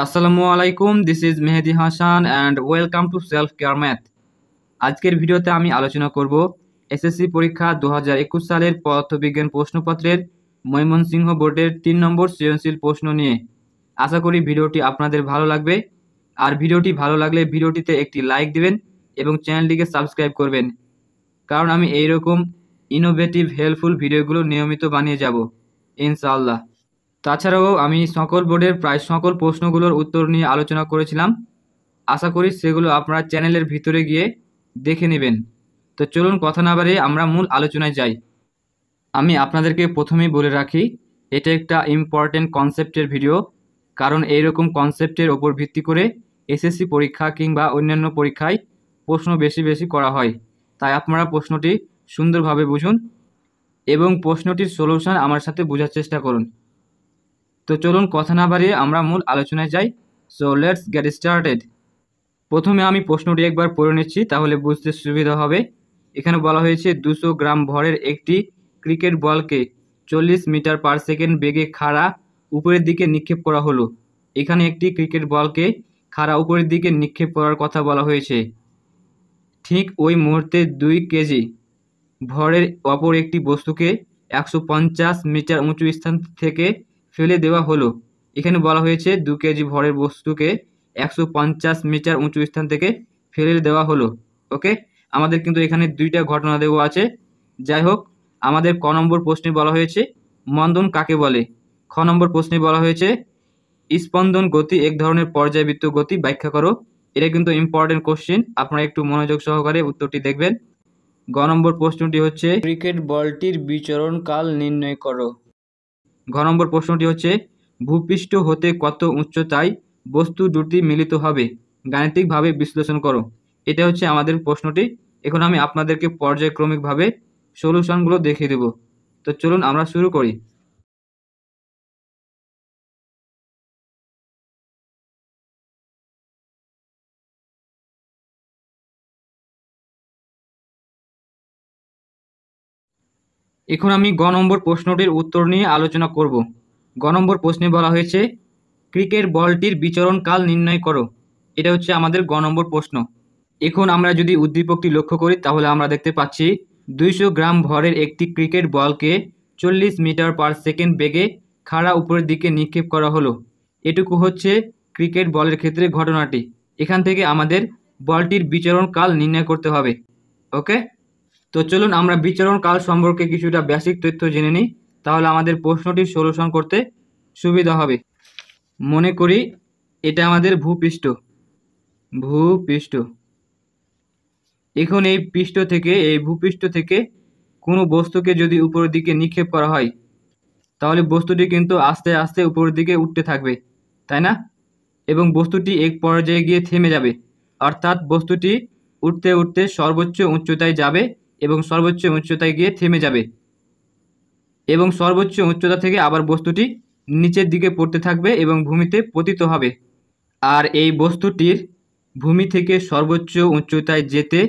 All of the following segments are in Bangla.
আসসালামু আলাইকুম, this is Mehedi Hasan and welcome to self care math. আজকের ভিডিওতে আমি আলোচনা করব এসএসসি পরীক্ষা 2021 সালের পদার্থবিজ্ঞান প্রশ্নপত্রের ময়মনসিংহ বোর্ডের 3 নম্বর সৃজনশীল প্রশ্ন নিয়ে। আশা করি ভিডিওটি আপনাদের ভালো লাগবে। আর ভিডিওটি ভালো লাগলে ভিডিওটিতে একটি লাইক দিবেন এবং চ্যানেলটিকে সাবস্ক্রাইব করবেন, কারণ আমি এইরকম ইনোভেটিভ হেল্পফুল ভিডিওগুলো নিয়মিত বানিয়ে যাব ইনশাআল্লাহ। তাছাড়াও আমি সকল বোর্ডের প্রায় সকল প্রশ্নগুলোর উত্তর নিয়ে আলোচনা করেছিলাম। আশা করি সেগুলো আপনারা চ্যানেলের ভিতরে গিয়ে দেখে নেবেন। তো চলুন কথা না বাড়িয়ে আমরা মূল আলোচনায় যাই। আমি আপনাদেরকে প্রথমেই বলে রাখি, এটা একটা ইম্পর্টেন্ট কনসেপ্টের ভিডিও, কারণ এইরকম কনসেপ্টের ওপর ভিত্তি করে এসএসসি পরীক্ষা কিংবা অন্যান্য পরীক্ষায় প্রশ্ন বেশি বেশি করা হয়। তাই আপনারা প্রশ্নটি সুন্দরভাবে বুঝুন এবং প্রশ্নটির সলিউশন আমার সাথে বোঝার চেষ্টা করুন। তো চলুন কথা না বাড়িয়ে আমরা মূল আলোচনায় যাই। So let's get started. প্রথমে আমি প্রশ্নটি একবার পড়ে নিচ্ছি, তাহলে বুঝতে সুবিধা হবে। এখানে বলা হয়েছে 200 গ্রাম ভরের একটি ক্রিকেট বলকে 40 মিটার পার সেকেন্ড বেগে খাড়া উপরের দিকে নিক্ষেপ করা হলো। এখানে একটি ক্রিকেট বলকে খাড়া উপরের দিকে নিক্ষেপ করার কথা বলা হয়েছে। ঠিক ওই মুহূর্তে 2 কেজি ভরের অপর একটি বস্তুকে 150 মিটার উঁচু স্থান থেকে ফেলে দেওয়া হলো। এখানে বলা হয়েছে 2 কেজি ভরের বস্তুকে 150 মিটার উঁচু স্থান থেকে ফেলে দেওয়া হলো। ওকে, আমাদের কিন্তু এখানে দুইটা ঘটনা দেওয়া আছে। যাই হোক, আমাদের ক নম্বর প্রশ্নে বলা হয়েছে মন্দন কাকে বলে। খ নম্বর প্রশ্নে বলা হয়েছে স্পন্দন গতি এক ধরনের পর্যায়বৃত্ত গতি, ব্যাখ্যা করো। এটা কিন্তু ইম্পর্টেন্ট কোশ্চেন, আপনারা একটু মনোযোগ সহকারে উত্তরটি দেখবেন। গ নম্বর প্রশ্নটি হচ্ছে ক্রিকেট বলটির বিচরণ কাল নির্ণয় করো। ঘ নম্বর প্রশ্নটি হচ্ছে ভূপৃষ্ঠ হতে কত উচ্চতায় বস্তু দুটি মিলিত হবে, গাণিতিকভাবে বিশ্লেষণ করো। এটা হচ্ছে আমাদের প্রশ্নটি। এখন আমি আপনাদেরকে পর্যায়ক্রমিকভাবে সলিউশনগুলো দেখিয়ে দেব। তো চলুন আমরা শুরু করি। এখন আমি গ নম্বর প্রশ্নটির উত্তর নিয়ে আলোচনা করব। গ নম্বর প্রশ্নে বলা হয়েছে ক্রিকেট বলটির বিচরণ কাল নির্ণয় করো। এটা হচ্ছে আমাদের গ নম্বর প্রশ্ন। এখন আমরা যদি উদ্দীপকটি লক্ষ্য করি তাহলে আমরা দেখতে পাচ্ছি 200 গ্রাম ভরের একটি ক্রিকেট বলকে 40 মিটার পার সেকেন্ড বেগে খাড়া উপরের দিকে নিক্ষেপ করা হলো। এটুকু হচ্ছে ক্রিকেট বলের ক্ষেত্রে ঘটনাটি। এখান থেকে আমাদের বলটির বিচরণ কাল নির্ণয় করতে হবে। ওকে, তো চলুন আমরা বিচরণ কাল সম্পর্কে কিছুটা বেসিক তথ্য জেনে নিই, তাহলে আমাদের প্রশ্নটির সলিউশন করতে সুবিধা হবে। মনে করি এটা আমাদের ভূপৃষ্ঠ। এখন এই ভূপৃষ্ঠ থেকে কোনো বস্তুকে যদি উপরের দিকে নিক্ষেপ করা হয়, তাহলে বস্তুটি কিন্তু আস্তে আস্তে উপরের দিকে উঠতে থাকবে, তাই না? এবং বস্তুটি এক পর্যায়ে গিয়ে থেমে যাবে, অর্থাৎ বস্তুটি উঠতে উঠতে সর্বোচ্চ উচ্চতায় যাবে এবং সর্বোচ্চ উচ্চতায় গিয়ে থেমে যাবে, এবং সর্বোচ্চ উচ্চতা থেকে আবার বস্তুটি নিচের দিকে পড়তে থাকবে এবং ভূমিতে পতিত হবে। আর এই বস্তুটির ভূমি থেকে সর্বোচ্চ উচ্চতায় যেতে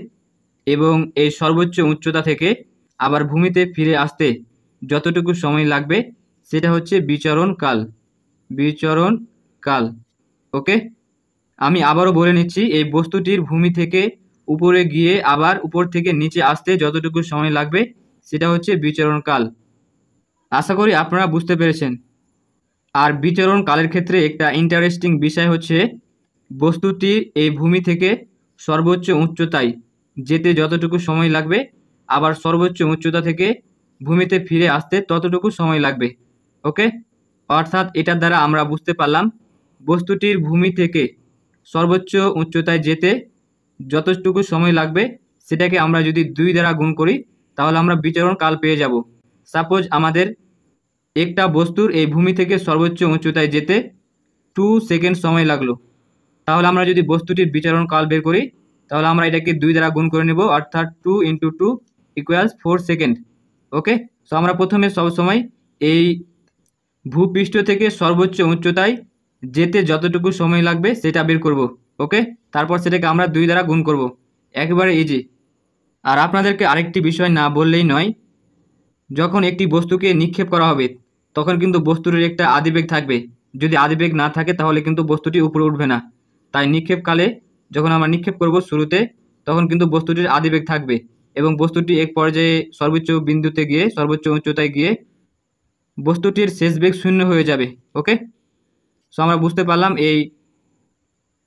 এবং এই সর্বোচ্চ উচ্চতা থেকে আবার ভূমিতে ফিরে আসতে যতটুকু সময় লাগবে সেটা হচ্ছে বিচরণ কাল। ওকে, আমি আবারও বলে নিচ্ছি, এই বস্তুটির ভূমি থেকে উপরে গিয়ে আবার উপর থেকে নিচে আসতে যতটুকু সময় লাগবে সেটা হচ্ছে বিচরণ কাল। আশা করি আপনারা বুঝতে পেরেছেন। আর বিচরণ কালের ক্ষেত্রে একটা ইন্টারেস্টিং বিষয় হচ্ছে বস্তুটি এই ভূমি থেকে সর্বোচ্চ উচ্চতায় যেতে যতটুকু সময় লাগবে আবার সর্বোচ্চ উচ্চতা থেকে ভূমিতে ফিরে আসতে ততটুকু সময় লাগবে। ওকে, অর্থাৎ এটার দ্বারা আমরা বুঝতে পারলাম বস্তুটির ভূমি থেকে সর্বোচ্চ উচ্চতায় যেতে যতটুকু সময় লাগবে সেটাকে আমরা যদি 2 দ্বারা গুণ করি তাহলে আমরা বিচরণ কাল পেয়ে যাব। সাপোজ আমাদের একটা বস্তুর এই ভূমি থেকে সর্বোচ্চ উচ্চতায় যেতে 2 সেকেন্ড সময় লাগলো, তাহলে আমরা যদি বস্তুটির বিচরণ কাল বের করি তাহলে আমরা এটাকে 2 দ্বারা গুণ করে নেব, অর্থাৎ 2 × 2 = 4 সেকেন্ড। ওকে, সো আমরা প্রথমে সবসময় এই ভূপৃষ্ঠ থেকে সর্বোচ্চ উচ্চতায় যেতে যতটুকু সময় লাগবে সেটা বের করব। ওকে, তারপর সেটাকে আমরা 2 দ্বারা গুণ করব, একেবারে ইজি। আর আপনাদেরকে আরেকটি বিষয় না বললেই নয়, যখন একটি বস্তুকে নিক্ষেপ করা হবে তখন কিন্তু বস্তুটির একটা আদিবেগ থাকবে, যদি আদিবেগ না থাকে তাহলে কিন্তু বস্তুটি উপরে উঠবে না। তাই নিক্ষেপকালে যখন আমরা নিক্ষেপ করব শুরুতে, তখন কিন্তু বস্তুটির আদিবেগ থাকবে এবং বস্তুটি এক পর্যায়ে সর্বোচ্চ বিন্দুতে গিয়ে, সর্বোচ্চ উচ্চতায় গিয়ে বস্তুটির শেষ বেগ শূন্য হয়ে যাবে। ওকে, সো আমরা বুঝতে পারলাম এই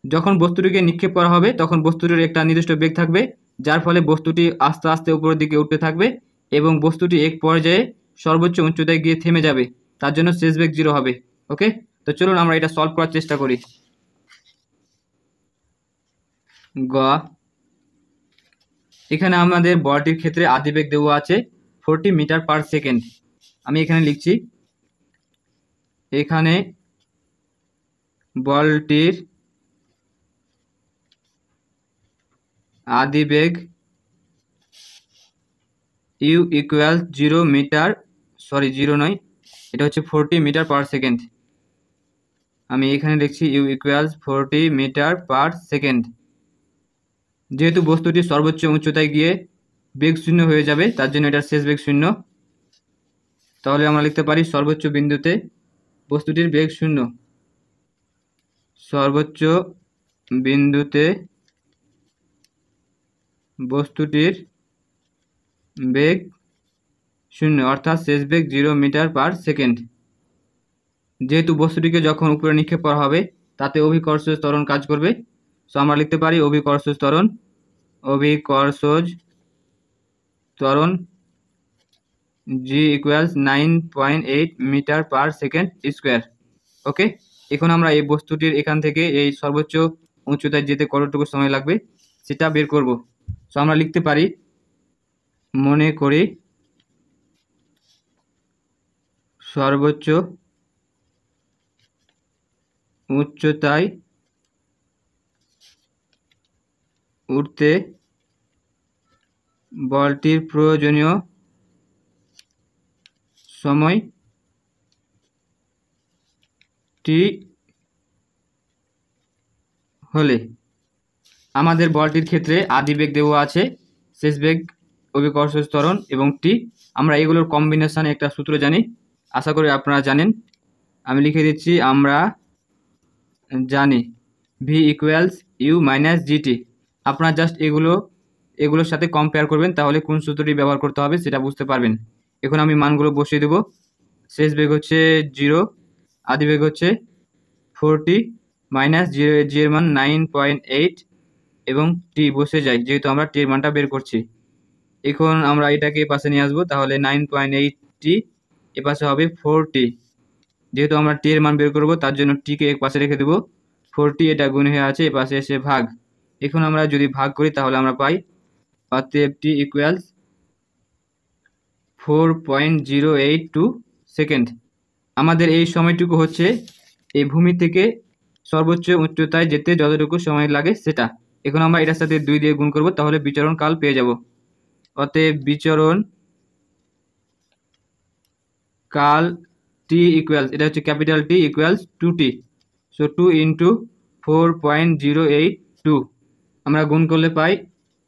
যখন বস্তুটিকে নিক্ষেপ করা হবে তখন বস্তুটির একটা নির্দিষ্ট বেগ থাকবে, যার ফলে বস্তুটি আস্তে আস্তে উপরের দিকে উঠতে থাকবে এবং বস্তুটি এক পর্যায়ে সর্বোচ্চ উচ্চতায় গিয়ে থেমে যাবে, তার জন্য শেষ বেগ 0 হবে। ওকে, তো চলুন আমরা এটা সলভ করার চেষ্টা করি। গ, এখানে আমাদের বলটির ক্ষেত্রে আদিবেগ দেওয়া আছে 40 মিটার পার সেকেন্ড। আমি এখানে লিখছি, এখানে বলটির আদিবেগ ইউ ইকুয়াল 0 মিটার, সরি 0 নয়, এটা হচ্ছে 40 মিটার পার সেকেন্ড। আমি এখানে লিখছি u equals 40 metre per second. যেহেতু বস্তুটি সর্বোচ্চ উচ্চতায় গিয়ে বেগ শূন্য হয়ে যাবে, তার জন্য এটার শেষ বেগ শূন্য। তাহলে আমরা লিখতে পারি সর্বোচ্চ বিন্দুতে বস্তুটির বেগ শূন্য, সর্বোচ্চ বিন্দুতে বস্তুটির বেগ শূন্য, অর্থাৎ শেষ বেগ 0 মিটার পার সেকেন্ড। যেহেতু বস্তুটিকে যখন উপরে নিক্ষেপ করা হবে তাতে অভিকর্ষজ ত্বরণ কাজ করবে, সো আমরা লিখতে পারি অভিকর্ষজ ত্বরণ G equals 9.8 metre per second square. Okay, এখন আমরা এই বস্তুটির এখান থেকে এই সর্বোচ্চ উচ্চতায় যেতে কতটুকু সময় লাগবে সেটা বের করব। সো আমরা লিখতে পারি, মনে করি সর্বোচ্চ উচ্চতায় উঠতে বলটির প্রয়োজনীয় সময় টি হলে আমাদের বলটির ক্ষেত্রে আদিবেগ দেওয়া আছে, শেষ বেগ, অভিকর্ষজ ত্বরণ এবং টি। আমরা এগুলোর কম্বিনেশনে একটা সূত্র জানি, আশা করি আপনারা জানেন। আমি লিখে দিচ্ছি, আমরা জানি v equals u minus g t. আপনারা জাস্ট এগুলোর সাথে কম্পেয়ার করবেন, তাহলে কোন সূত্রটি ব্যবহার করতে হবে সেটা বুঝতে পারবেন। এখন আমি মানগুলো বসিয়ে দেব। শেষ বেগ হচ্ছে 0, আদিবেগ হচ্ছে 40 মাইনাস জি এর মান 9.8 এবং টি বসে যায়, যেহেতু আমরা টির মানটা বের করছি। এখন আমরা এটাকে পাশে নিয়ে আসবো, তাহলে 9.8 টি এ পাশে হবে 40। যেহেতু আমরা টি এর মান বের করবো তার জন্য টিকে এক পাশে রেখে দেবো, 40 এটা গুণ হয়ে আছে, এ পাশে এসে ভাগ। এখন আমরা যদি ভাগ করি তাহলে আমরা পাই অতএব টি ইকুয়ালস 4.082 সেকেন্ড। আমাদের এই সময়টুকু হচ্ছে এই ভূমি থেকে সর্বোচ্চ উচ্চতায় যেতে যতটুকু সময় লাগে সেটা। এখন আমরা এটার সাথে 2 দিয়ে গুণ করব, তাহলে বিচরণ কাল পেয়ে যাব। অতএব বিচরণ কাল টি ইকুয়ালস, এটা হচ্ছে capital T equals 2t, so 2 into 4.082 আমরা গুণ করলে পাই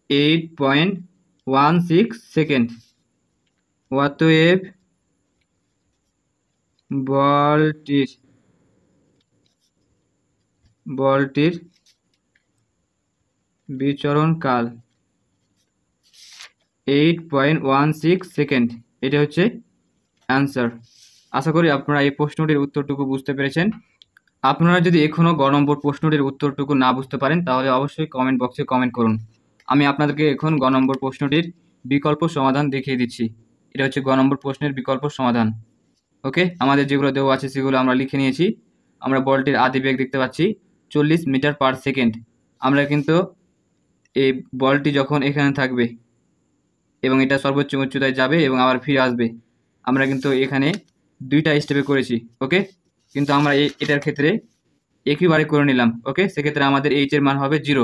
8.16 সেকেন্ড। অতএব বলটির বিচরণ কাল 8.16 সেকেন্ড। এটা হচ্ছে অ্যান্সার। আশা করি আপনারা এই প্রশ্নটির উত্তরটুকু বুঝতে পেরেছেন। আপনারা যদি এখনও গ নম্বর প্রশ্নটির উত্তরটুকু না বুঝতে পারেন তাহলে অবশ্যই কমেন্ট বক্সে কমেন্ট করুন। আমি আপনাদেরকে এখন গ নম্বর প্রশ্নটির বিকল্প সমাধান দেখিয়ে দিচ্ছি। এটা হচ্ছে গ নম্বর প্রশ্নের বিকল্প সমাধান। ওকে, আমাদের যেগুলো দেওয়া আছে সেগুলো আমরা লিখে নিয়েছি। আমরা বলটির আদিবেগ দেখতে পাচ্ছি 40 মিটার পার সেকেন্ড। আমরা কিন্তু এই বলটি যখন এখানে থাকবে এবং এটা সর্বোচ্চ উচ্চতায় যাবে এবং আবার ফিরে আসবে, আমরা কিন্তু এখানে 2টা স্টেপে করেছি। ওকে, কিন্তু আমরা এটার ক্ষেত্রে একইবারে করে নিলাম। ওকে, সেক্ষেত্রে আমাদের এইচ এর মান হবে 0,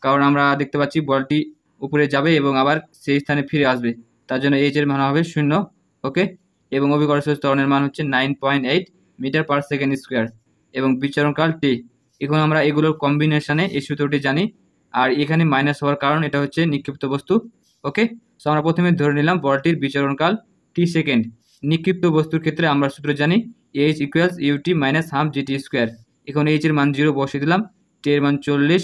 কারণ আমরা দেখতে পাচ্ছি বলটি উপরে যাবে এবং আবার সেই স্থানে ফিরে আসবে, তার জন্য এইচ এর মান হবে 0। ওকে, এবং অভিকর্ষজ ত্বরণের মান হচ্ছে 9.8 মিটার পার সেকেন্ড স্কোয়ার এবং বিচরণকাল টি। এখন আমরা এগুলোর কম্বিনেশনে এই সূত্রটি জানি, আর এখানে মাইনাস হওয়ার কারণ এটা হচ্ছে নিক্ষিপ্ত বস্তু। ওকে, সো আমরা প্রথমে ধরে নিলাম বলটির বিচরণকাল টি সেকেন্ড। নিক্ষিপ্ত বস্তুর ক্ষেত্রে আমরা সূত্র জানি h equals u t minus half g t square. এখন এইচ এর মান 0 বসিয়ে দিলাম, টি এর মান 40,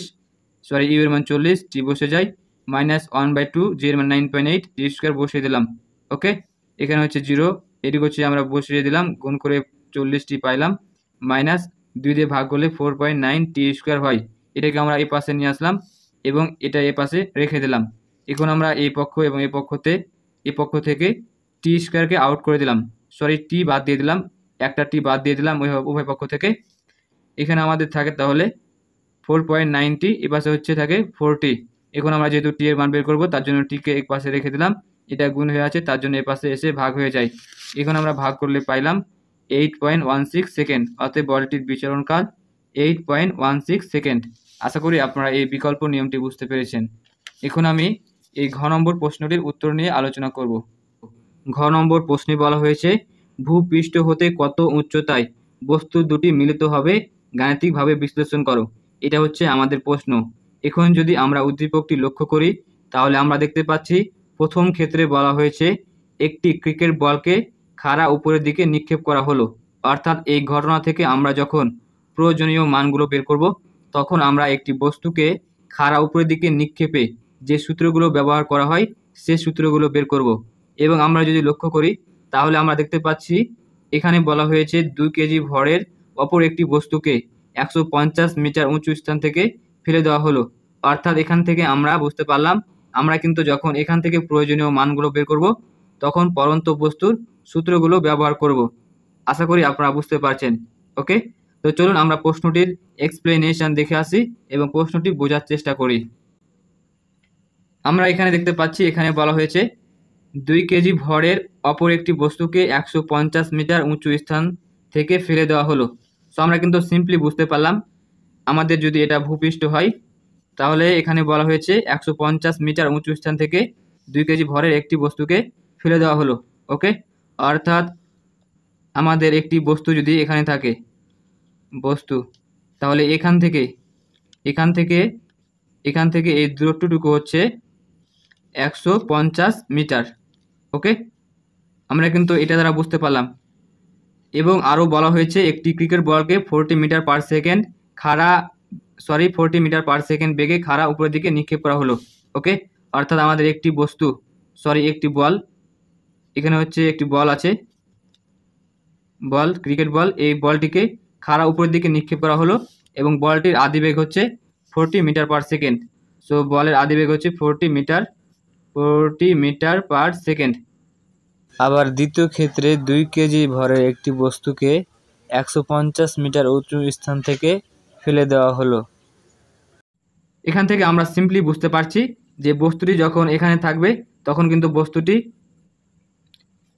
সরি ইউ এর মান 40, টি বসে যায়, মাইনাস 1/2, জি এর মান 9.8, টি স্কোয়ার বসিয়ে দিলাম। ওকে, এখানে হচ্ছে 0, এটুকু হচ্ছে আমরা বসিয়ে দিলাম, গুণ করে 40টি পাইলাম, মাইনাস 2 দিয়ে ভাগ করলে 4.9 টি স্কোয়ার হয়। এটাকে আমরা এই পাশে নিয়ে আসলাম এবং এটা এই পাশে রেখে দিলাম। এখন আমরা এই পক্ষ এবং এই পক্ষ থেকে টি স্কোয়ারকে আউট করে দিলাম, সরি টি বাদ দিয়ে দিলাম, একটা টি বাদ দিয়ে দিলাম উভয় পক্ষ থেকে। এখানে আমাদের থাকে তাহলে 4.90, এ পাশে হচ্ছে থাকে 40। এখন আমরা যেহেতু টি এর মান বের করবো তার জন্য টিকে এক পাশে রেখে দিলাম, এটা গুণ হয়ে আছে তার জন্য এ পাশে এসে ভাগ হয়ে যায়। এখন আমরা ভাগ করলে পাইলাম 8.16 সেকেন্ড, অতএব বলটির বিচরণকাল 8.16 সেকেন্ড। আশা করি আপনারা এই বিকল্প নিয়মটি বুঝতে পেরেছেন। এখন আমি এই ঘ নম্বর প্রশ্নটির উত্তর নিয়ে আলোচনা করব। ঘ নম্বর প্রশ্নে বলা হয়েছে, ভূপৃষ্ঠ হতে কত উচ্চতায় বস্তু দুটি মিলিত হবে গাণিতিকভাবে বিশ্লেষণ করো। এটা হচ্ছে আমাদের প্রশ্ন। এখন যদি আমরা উদ্দীপকটি লক্ষ্য করি তাহলে আমরা দেখতে পাচ্ছি প্রথম ক্ষেত্রে বলা হয়েছে একটি ক্রিকেট বলকে খাড়া উপরের দিকে নিক্ষেপ করা হলো। অর্থাৎ এই ঘটনা থেকে আমরা যখন প্রয়োজনীয় মানগুলো বের করব তখন আমরা একটি বস্তুকে খাড়া উপরের দিকে নিক্ষেপে যে সূত্রগুলো ব্যবহার করা হয় সে সূত্রগুলো বের করব। এবং আমরা যদি লক্ষ্য করি তাহলে আমরা দেখতে পাচ্ছি এখানে বলা হয়েছে 2 কেজি ভরের অপর একটি বস্তুকে 150 মিটার উঁচু স্থান থেকে ফেলে দেওয়া হলো। অর্থাৎ এখান থেকে আমরা বুঝতে পারলাম আমরা কিন্তু যখন এখান থেকে প্রয়োজনীয় মানগুলো বের করব তখন পরন্ত বস্তুর সূত্রগুলো ব্যবহার করব। আশা করি আপনারা বুঝতে পারছেন। ওকে, তো চলুন আমরা প্রশ্নটির এক্সপ্লেনেশন দেখে আসি এবং প্রশ্নটি বোঝার চেষ্টা করি। আমরা এখানে দেখতে পাচ্ছি এখানে বলা হয়েছে 2 কেজি ভরের অপর একটি বস্তুকে 150 মিটার উঁচু স্থান থেকে ফেলে দেওয়া হলো। সো আমরা কিন্তু সিম্পলি বুঝতে পারলাম আমাদের যদি এটা ভূপৃষ্ঠ হয় তাহলে এখানে বলা হয়েছে 150 মিটার উঁচু স্থান থেকে 2 কেজি ভরের একটি বস্তুকে ফেলে দেওয়া হলো। ওকে, অর্থাৎ আমাদের একটি বস্তু যদি এখানে থাকে বস্তু, তাহলে এখান থেকে এই দূরত্বটুকু হচ্ছে 150 মিটার। ওকে, আমরা কিন্তু এটা দ্বারা বুঝতে পারলাম। এবং আরও বলা হয়েছে একটি ক্রিকেট বলকে 40 মিটার পার সেকেন্ড বেগে খাড়া উপরের দিকে নিক্ষেপ করা হলো। ওকে, অর্থাৎ আমাদের একটি বস্তু একটি বল, এখানে হচ্ছে একটি বল আছে, ক্রিকেট বল, এই বলটিকে খাড়া উপরের দিকে নিক্ষেপ করা হলো এবং বলটির আদিবেগ হচ্ছে 40 মিটার পার সেকেন্ড। সো বলের আদিবেগ হচ্ছে 40 মিটার পার সেকেন্ড। আবার দ্বিতীয় ক্ষেত্রে 2 কেজি ভরের একটি বস্তুকে 150 মিটার উঁচু স্থান থেকে ফেলে দেওয়া হলো। এখান থেকে আমরা সিম্পলি বুঝতে পারছি যে বস্তুটি যখন এখানে থাকবে তখন কিন্তু বস্তুটি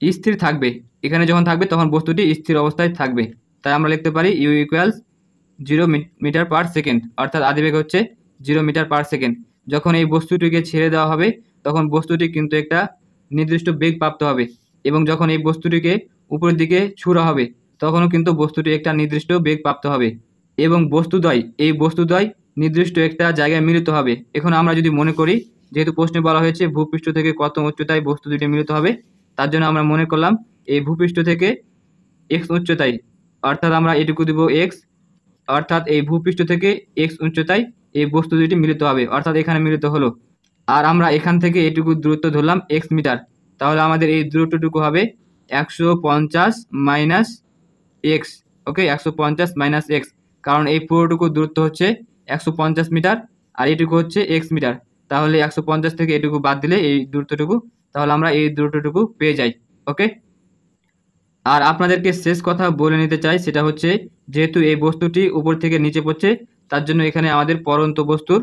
স্থির থাকবে, এখানে যখন থাকবে তখন বস্তুটি স্থির অবস্থায় থাকবে। তাই আমরা লিখতে পারি u equals 0 meter per second, অর্থাৎ আদিবেগ হচ্ছে 0 মিটার পার সেকেন্ড। যখন এই বস্তুটিকে ছেড়ে দেওয়া হবে তখন বস্তুটি কিন্তু একটা নির্দিষ্ট বেগ প্রাপ্ত হবে এবং যখন এই বস্তুটিকে উপরের দিকে ছুঁড়া হবে তখনও কিন্তু বস্তুটি একটা নির্দিষ্ট বেগ প্রাপ্ত হবে এবং বস্তুদ্বয় নির্দিষ্ট একটা জায়গায় মিলিত হবে। এখন আমরা যদি মনে করি যেহেতু প্রশ্নে বলা হয়েছে ভূপৃষ্ঠ থেকে কত উচ্চতায় বস্তু দুটি মিলিত হবে, তার জন্য আমরা মনে করলাম এই ভূপৃষ্ঠ থেকে x উচ্চতায়, অর্থাৎ আমরা এটুকু দিব x, অর্থাৎ এই ভূপৃষ্ঠ থেকে x উচ্চতায় এই বস্তু দুটি মিলিত হবে, অর্থাৎ এখানে মিলিত হলো। আর আমরা এখান থেকে এটুকু দূরত্ব ধরলাম x মিটার, তাহলে আমাদের এই দূরত্বটুকু হবে 150 মাইনাস x। ওকে, 150 মাইনাস x, কারণ এই পুরোটুকু দূরত্ব হচ্ছে 150 মিটার আর এটুকু হচ্ছে x মিটার, তাহলে 150 থেকে এটুকু বাদ দিলে এই দূরত্বটুকু, তাহলে আমরা এই দূরত্বটুকু পেয়ে যাই। ওকে, আর আপনাদেরকে শেষ কথা বলে নিতে চাই, সেটা হচ্ছে যেহেতু এই বস্তুটি উপর থেকে নিচে পড়ছে তার জন্য এখানে আমাদের পরন্ত বস্তুর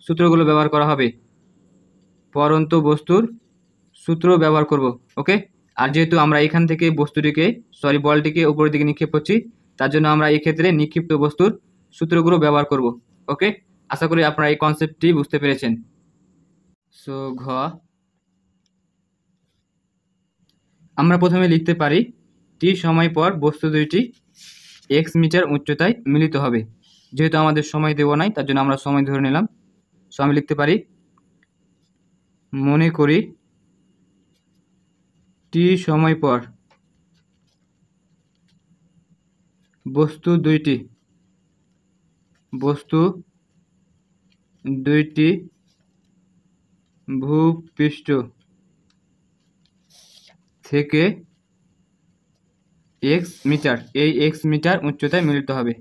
সূত্রগুলো ব্যবহার করা হবে, পরন্ত বস্তুর সূত্র ব্যবহার করব। ওকে, আর যেহেতু আমরা এখান থেকে বলটিকে উপরের দিকে নিক্ষেপ করছি তার জন্য আমরা এই ক্ষেত্রে নিক্ষিপ্ত বস্তুর সূত্রগুলো ব্যবহার করব। ওকে, আশা করি আপনারা এই কনসেপ্টটি বুঝতে পেরেছেন। সো ঘ, আমরা প্রথমে লিখতে পারি টি সময় পর বস্তু দুইটি x মিটার উচ্চতায় মিলিত হবে। যেহেতু আমাদের সময় দেওয়া নাই তার জন্য আমরা সময় ধরে নিলাম। সো আমি লিখতে পারি মনে করি টি সময় পর বস্তু দুইটি ভূপৃষ্ঠ থেকে x মিটার, এই x মিটার উচ্চতায় মিলিত হবে।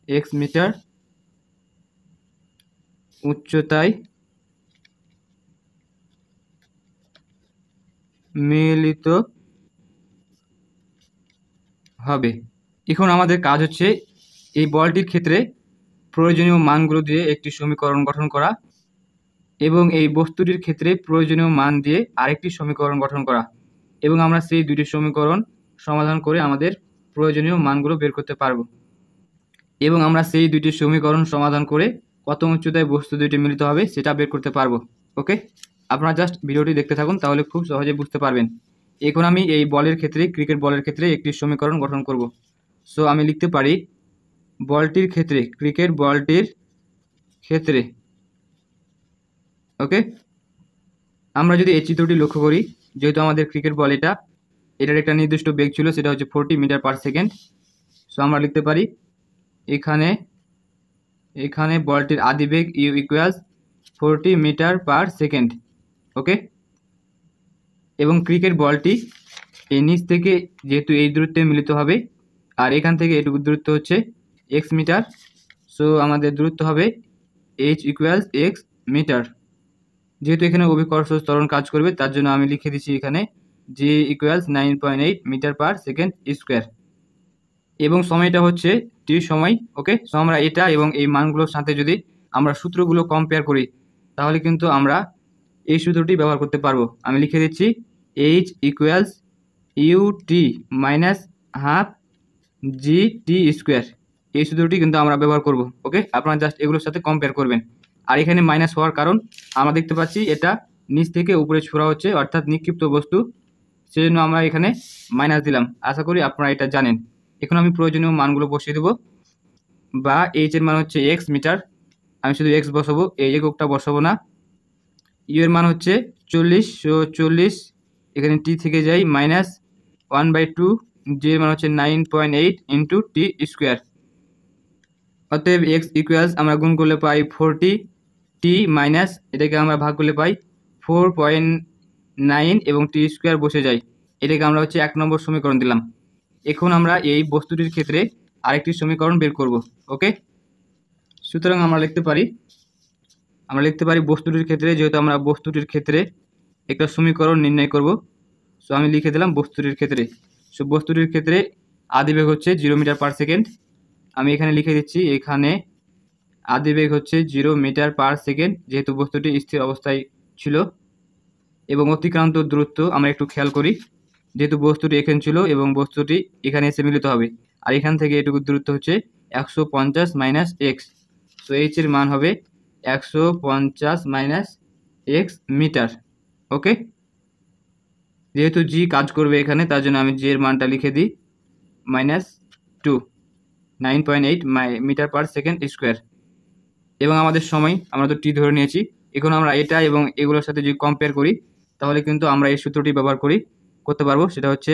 x মিটার উচ্চতায় মিলিত হবে। এখন আমাদের কাজ হচ্ছে এই বলটির ক্ষেত্রে প্রয়োজনীয় মানগুলো দিয়ে একটি সমীকরণ গঠন করা এবং এই বস্তুটির ক্ষেত্রে প্রয়োজনীয় মান দিয়ে আরেকটি সমীকরণ গঠন করা, এবং আমরা সেই দুটি সমীকরণ সমাধান করে আমাদের প্রয়োজনীয় মানগুলো বের করতে পারবো। এবং আমরা সেই দুটি সমীকরণ সমাধান করে কত উচ্চতায় বস্তু দুইটি মিলিত হবে সেটা বের করতে পারবো। ওকে, আপনারা জাস্ট ভিডিওটি দেখতে থাকুন, তাহলে খুব সহজে বুঝতে পারবেন। এখন আমি এই বলের ক্ষেত্রে, ক্রিকেট বলের ক্ষেত্রে একটি সমীকরণ গঠন করব। সো আমি লিখতে পারি বলটির ক্ষেত্রে, ক্রিকেট বলটির ক্ষেত্রে। ওকে, আমরা যদি এই চিত্রটি লক্ষ্য করি, যেহেতু আমাদের ক্রিকেট বল এটার একটা নির্দিষ্ট বেগ ছিল, সেটা হচ্ছে 40 মিটার পার সেকেন্ড। সো আমরা লিখতে পারি এখানে বলটির আদি বেগ u equals 40 metre per second. Okay, এবং ক্রিকেট বলটি এই নিচ থেকে যেহেতু এই দূরত্বে মিলিত হবে, আর এখান থেকে এটুকু দূরত্ব হচ্ছে x মিটার। সো আমাদের দূরত্ব হবে h ইকুয়ালস x মিটার। যেহেতু এখানে অভিকর্ষ ত্বরণ কাজ করবে, তার জন্য আমি লিখে দিচ্ছি এখানে g equals 9.8 metre per second square, এবং সময়টা হচ্ছে t সময়। ওকে, সো আমরা এটা এবং এই মানগুলোর সাথে যদি আমরা সূত্রগুলো কম্পেয়ার করি, তাহলে কিন্তু আমরা এই সূত্রটি ব্যবহার করতে পারবো। আমি লিখে দিচ্ছি h equals ut minus half gt square, এই সূত্রটি কিন্তু আমরা ব্যবহার করব। ওকে, আপনারা জাস্ট এগুলোর সাথে কম্পেয়ার করবেন। আর এখানে মাইনাস হওয়ার কারণ আমরা দেখতে পাচ্ছি এটা নিচ থেকে উপরে ছোড়া হচ্ছে, অর্থাৎ নিক্ষিপ্ত বস্তু, সেজন্য আমরা এখানে মাইনাস দিলাম। আশা করি আপনারা এটা জানেন। এখন আমি প্রয়োজনীয় মানগুলো বসিয়ে দেবো, বা এইচ এর মান হচ্ছে x মিটার, আমি শুধু x বসাবো, এই এককটা বসাবো না। ইউ এর মান হচ্ছে 40, সো 40 এখানে t থেকে যাই মাইনাস 1/2, জি এর মান হচ্ছে 9.8 ইন্টু টি স্কোয়ার। অতএব x ইকুয়ালস আমরা গুণ করলে পাই 40, টি মাইনাস এটাকে আমরা ভাগ করলে পাই 4.9 এবং টি স্কোয়ার বসে যায়। এটাকে আমরা হচ্ছে 1 নম্বর সমীকরণ দিলাম। এখন আমরা এই বস্তুটির ক্ষেত্রে আরেকটি সমীকরণ বের করব। ওকে, সুতরাং আমরা লিখতে পারি বস্তুটির ক্ষেত্রে, যেহেতু আমরা বস্তুটির ক্ষেত্রে একটা সমীকরণ নির্ণয় করব, সো আমি লিখে দিলাম বস্তুটির ক্ষেত্রে। সো বস্তুটির ক্ষেত্রে আদি বেগ হচ্ছে 0 মিটার পার সেকেন্ড, আমি এখানে লিখে দিচ্ছি এখানে আদি বেগ হচ্ছে 0 মিটার পার সেকেন্ড, যেহেতু বস্তুটি স্থির অবস্থায় ছিল। এবং অতিক্রান্ত দূরত্ব আমরা একটু খেয়াল করি, যেহেতু বস্তুটি এখানে ছিল এবং বস্তুটি এখানে এসে মিলিত হবে, আর এখান থেকে এটুকু দূরত্ব হচ্ছে 150 মাইনাস এক্স। সো এইচ এর মান হবে 150 মাইনাস এক্স মিটার। ওকে, যেহেতু জি কাজ করবে এখানে, তার জন্য আমি জি এর মানটা লিখে দিই minus 2, 9.8 metre per second square. এবং আমাদের সময় আমরা তো টি ধরে নিয়েছি। এখন আমরা এটা এবং এগুলোর সাথে যদি কম্পেয়ার করি, তাহলে কিন্তু আমরা এই সূত্রটি ব্যবহার করতে পারবো। সেটা হচ্ছে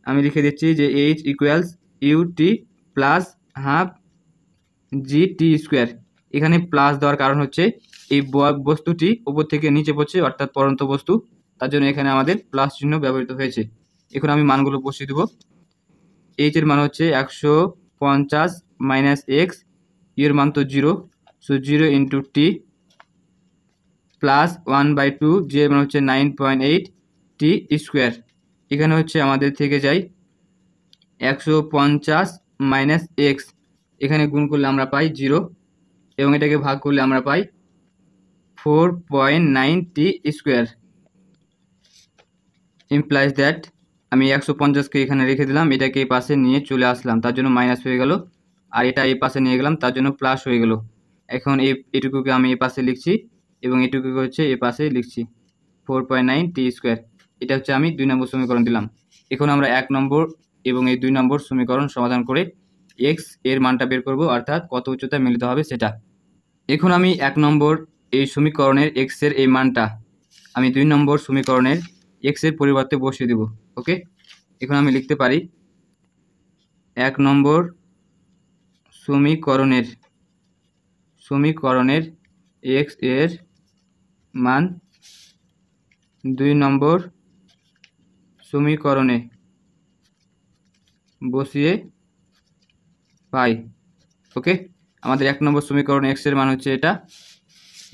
আমি লিখে দিচ্ছি যে H equals U T plus half G T square. এখানে প্লাস দেওয়ার কারণ হচ্ছে এই বস্তুটি উপর থেকে নিচে পড়ছে, অর্থাৎ পড়ন্ত বস্তু, তার জন্য এখানে আমাদের প্লাস চিহ্ন ব্যবহৃত হয়েছে। এখন আমি মানগুলো বসিয়ে দেবো। এইচ এর মান হচ্ছে 150 মাইনাস এক্স, এর মান তো 0, সো 0 ইন্টু টি প্লাস 1/2, জি এর মান হচ্ছে 9.8 টি স্কোয়ার। এখানে হচ্ছে আমাদের থেকে যাই 150 মাইনাস এক্স, এখানে গুণ করলে আমরা পাই 0, এবং এটাকে ভাগ করলে আমরা পাই 4.9 টি স্কোয়ার। ইমপ্লাইজ দ্যাট আমি 150কে এখানে রেখে দিলাম, এটাকে এই পাশে নিয়ে চলে আসলাম, তার জন্য মাইনাস হয়ে গেল, আর এটা এই পাশে নিয়ে গেলাম, তার জন্য প্লাস হয়ে গেল। এখন এটুকুকে আমি এই পাশে লিখছি এবং এটুকুকে হচ্ছে এই পাশে লিখছি 4.9 টি স্কোয়ার। এটা হচ্ছে আমি 2 নম্বর সমীকরণ দিলাম। এখন আমরা 1 নম্বর এবং এই 2 নম্বর সমীকরণ সমাধান করে এক্স এর মানটা বের করব, অর্থাৎ কত উচ্চতায় মিলিত হবে সেটা। এখন আমি 1 নম্বর এই সমীকরণের এক্স এর এই মানটা আমি 2 নম্বর সমীকরণের এক্স এর পরিবর্তে বসিয়ে দেব। ওকে, এখন আমি লিখতে পারি 1 নম্বর সমীকরণের x এর মান 2 নম্বর সমীকরণে বসিয়ে পাই। ওকে, আমাদের 1 নম্বর সমীকরণে x এর মান হচ্ছে এটা।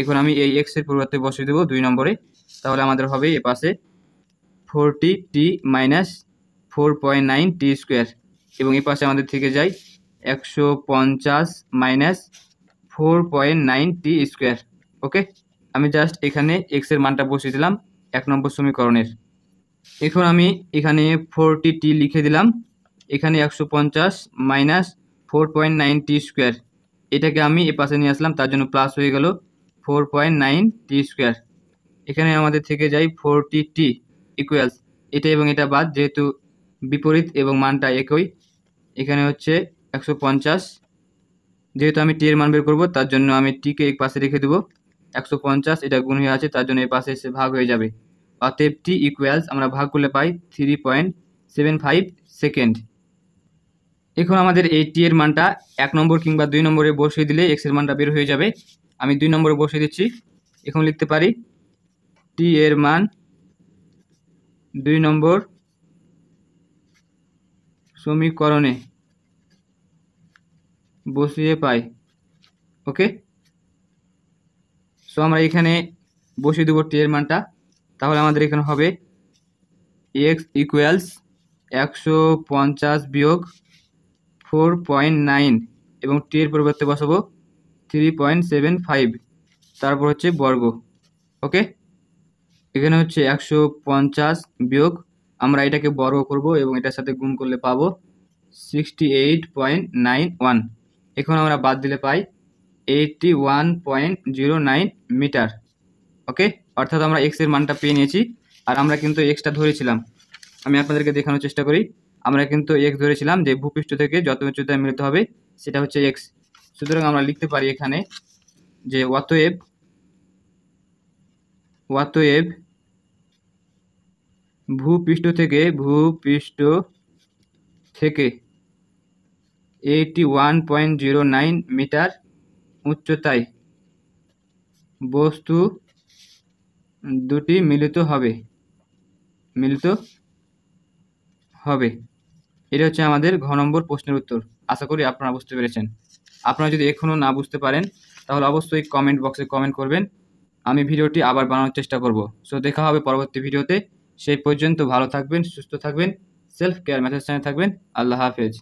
এখন আমি এই x এর পরিবর্তে বসিয়ে দেব 2 নম্বরে, তাহলে আমাদের হবে এ পাশে 40t মাইনাস 4.9t স্কোয়ার, এবং এই পাশে আমাদের থেকে যায় 150 মাইনাস 4.9t স্কোয়ার। ওকে, আমি জাস্ট এখানে x এর মানটা বসিয়ে দিলাম 1 নম্বর সমীকরণের। এখন আমি এখানে 40t লিখে দিলাম, এখানে 150 মাইনাস 4.9t স্কোয়ার, এটাকে আমি এ পাশে নিয়ে আসলাম, তার জন্য প্লাস হয়ে গেল 4.9t স্কোয়ার। এখানে আমাদের থেকে যায় 40t ইকুয়ালস এটা এবং এটা বাদ, যেহেতু বিপরীত এবং মানটা একই। এখানে হচ্ছে 150, যেহেতু আমি টি এর মান বের করবো তার জন্য আমি টিকে এক পাশে রেখে দেবো, 150 এটা গুণ হয়ে আছে তার জন্য এই পাশে এসে ভাগ হয়ে যাবে। অতএব টি ইকুয়ালস আমরা ভাগ করলে পাই 3.75 সেকেন্ড। এখন আমাদের এই টি এর মানটা 1 নম্বর কিংবা 2 নম্বরে বসিয়ে দিলে এক্স এর মানটা বের হয়ে যাবে। আমি 2 নম্বরে বসিয়ে দিচ্ছি। এখন লিখতে পারি টি এর মান 2 নম্বর সমীকরণে বসিয়ে পাই। ওকে, সো আমরা এখানে বসিয়ে দেবো টি এর মানটা, তাহলে আমাদের এখানে হবে এক্স ইকুয়ালস 150 বিয়োগ 4.9 এবং টি এর পরিবর্তে বসাবো 3.75, তারপর হচ্ছে বর্গ। ওকে, এখানে হচ্ছে 150 বিয়োগ, আমরা এটাকে বর্গ করব এবং এটার সাথে গুণ করলে পাবো 68.91। এখন আমরা বাদ দিলে পাই 81.09 মিটার। ওকে, অর্থাৎ আমরা এক্স এর মানটা পেয়ে নিয়েছি, আর আমরা কিন্তু এক্সটা ধরেছিলাম। আমি আপনাদেরকে দেখানোর চেষ্টা করি, আমরা কিন্তু এক্স ধরেছিলাম যে ভূপৃষ্ঠ থেকে যত উচ্চতায় মিলিত হবে সেটা হচ্ছে এক্স। সুতরাং আমরা লিখতে পারি এখানে যে অতএব ভূপৃষ্ঠ থেকে 81.09 মিটার উচ্চতায় বস্তু দুটি মিলিত হবে। এটা হচ্ছে আমাদের ঘ নম্বর প্রশ্নের উত্তর। আশা করি আপনারা বুঝতে পেরেছেন। আপনারা যদি এখনও না বুঝতে পারেন তাহলে অবশ্যই কমেন্ট বক্সে কমেন্ট করবেন, আমি ভিডিওটি আবার বানানোর চেষ্টা করব। সো দেখা হবে পরবর্তী ভিডিওতে। সেই পর্যন্ত ভালো থাকবেন, সুস্থ থাকবেন, সেলফ কেয়ার ম্যাথস চ্যানেলে থাকবেন। আল্লাহ হাফেজ।